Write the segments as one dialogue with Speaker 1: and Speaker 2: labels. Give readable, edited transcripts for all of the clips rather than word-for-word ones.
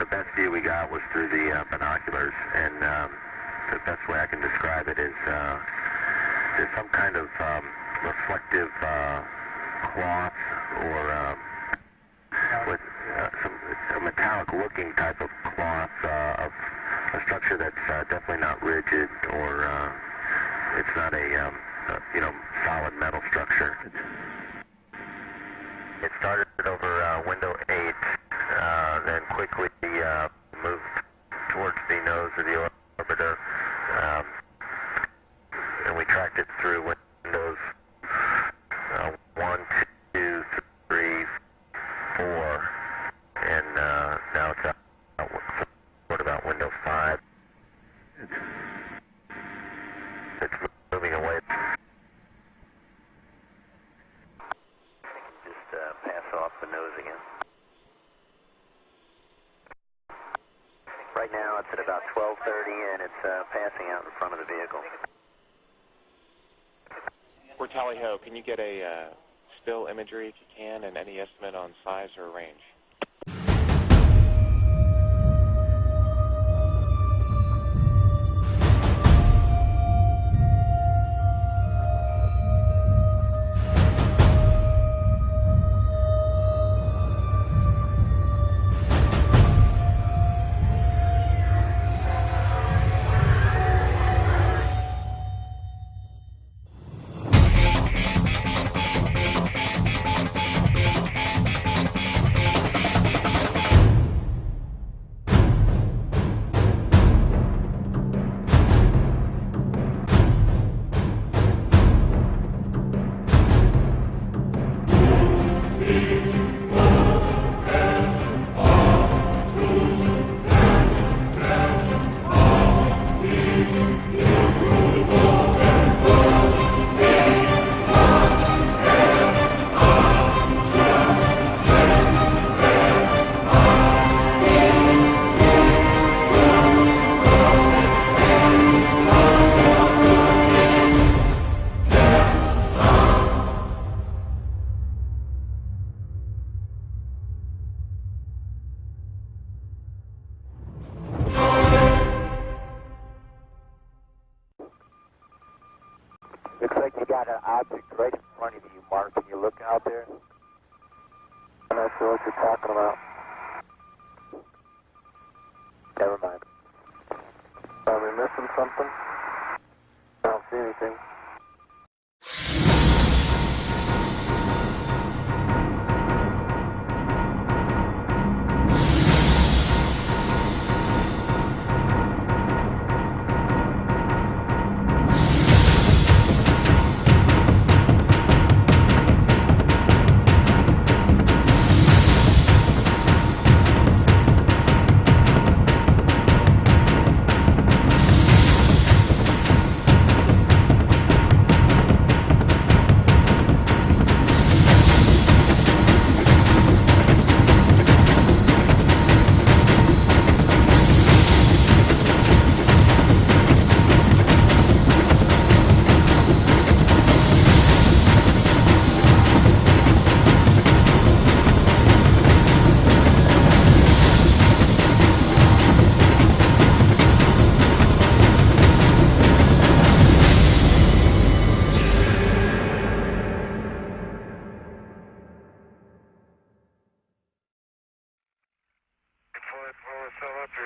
Speaker 1: the best view we got was through the binoculars, and the best way I can describe it is there's some kind of reflective cloth or with a metallic-looking type of cloth of a structure that's definitely not rigid, or it's not a solid metal structure. It started over window 8, then quickly moved towards the nose of the orbiter, and we tracked it through windows 1, 2, 3, 4, and now it's out about window 5. It's moving away. Just pass off the nose again. Right now it's at about 12:30 and it's passing out in front of the vehicle.
Speaker 2: We're Tally Ho. Can you get a still imagery if you can, and any estimate on size or range?
Speaker 1: Looks like you got an object right in front of you, Mark. Can you look out there? I'm not sure what you're talking about. Never mind. Are we missing something? I don't see anything.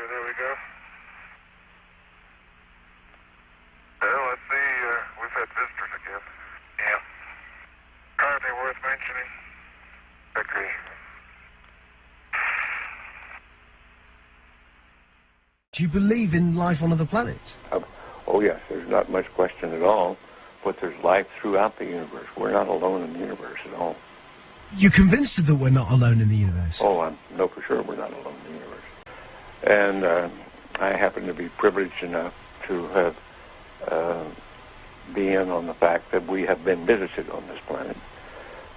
Speaker 1: There we go. Well, let's see. We've had visitors again. Yeah. Hardly worth mentioning. Agree.
Speaker 3: Do you believe in life on other planets?
Speaker 4: Oh, yes. There's not much question at all. But there's life throughout the universe. We're not alone in the universe at all.
Speaker 3: You're convinced that we're not alone in the universe?
Speaker 4: Oh, I know for sure we're not alone in the universe. And I happen to be privileged enough to have been on the fact that we have been visited on this planet.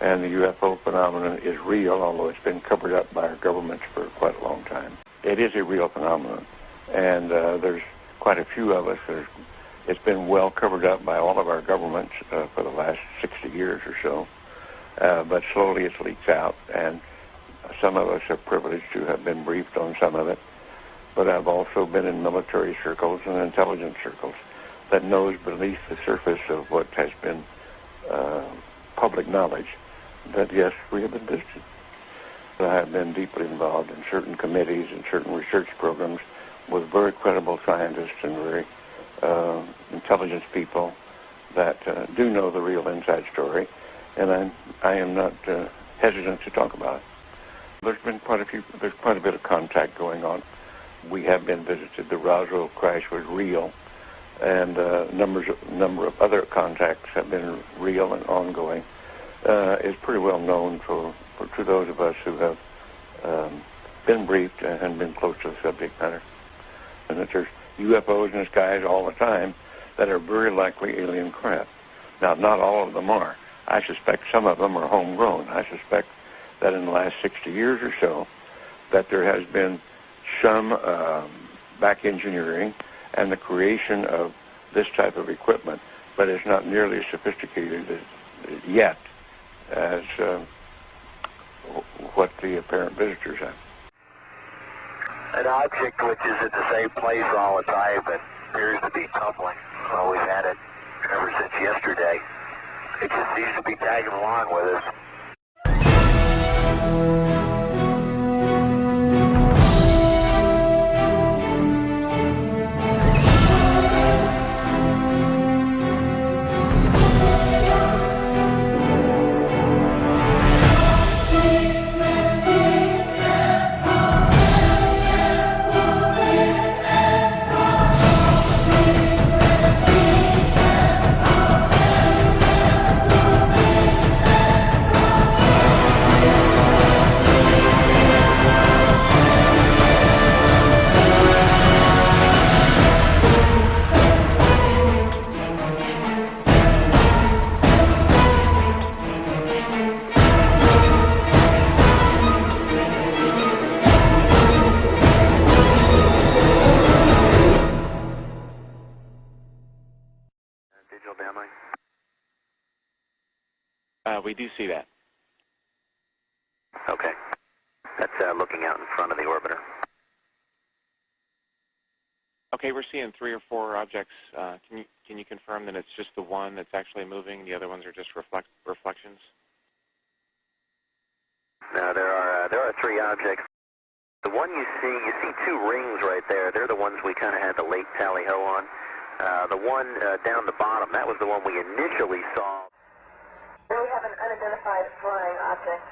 Speaker 4: And the UFO phenomenon is real, although it's been covered up by our governments for quite a long time. It is a real phenomenon. And there's quite a few of us. It's been well covered up by all of our governments for the last 60 years or so. But slowly it's leaked out. And some of us are privileged to have been briefed on some of it. but I've also been in military circles and intelligence circles that knows beneath the surface of what has been public knowledge that, yes, we have been visited. I have been deeply involved in certain committees and certain research programs with very credible scientists and very intelligence people that do know the real inside story, and I am not hesitant to talk about it. There's quite a bit of contact going on. We have been visited. The Roswell crash was real, and a number of other contacts have been real and ongoing. It's pretty well known to those of us who have been briefed and been close to the subject matter, and that there's UFOs in the skies all the time that are very likely alien craft. Now, not all of them are. I suspect some of them are homegrown. I suspect that in the last 60 years or so, that there has been some back engineering and the creation of this type of equipment, but it's not nearly as sophisticated yet as what the apparent visitors have.
Speaker 5: An object which is at the same place all the time but appears to be tumbling. Well, we've had it ever since yesterday. It just seems to be tagging along with us.
Speaker 1: Digital downlink?
Speaker 2: We do see that.
Speaker 1: Okay. That's looking out in front of the orbiter.
Speaker 2: Okay, we're seeing 3 or 4 objects. Can you confirm that it's just the one that's actually moving? The other ones are just reflections?
Speaker 1: No, there are 3 objects. The one you see 2 rings right there. They're the ones we kind of had the late tally-ho on. The one down the bottom, that was the one we initially saw.
Speaker 6: We have an unidentified flying object.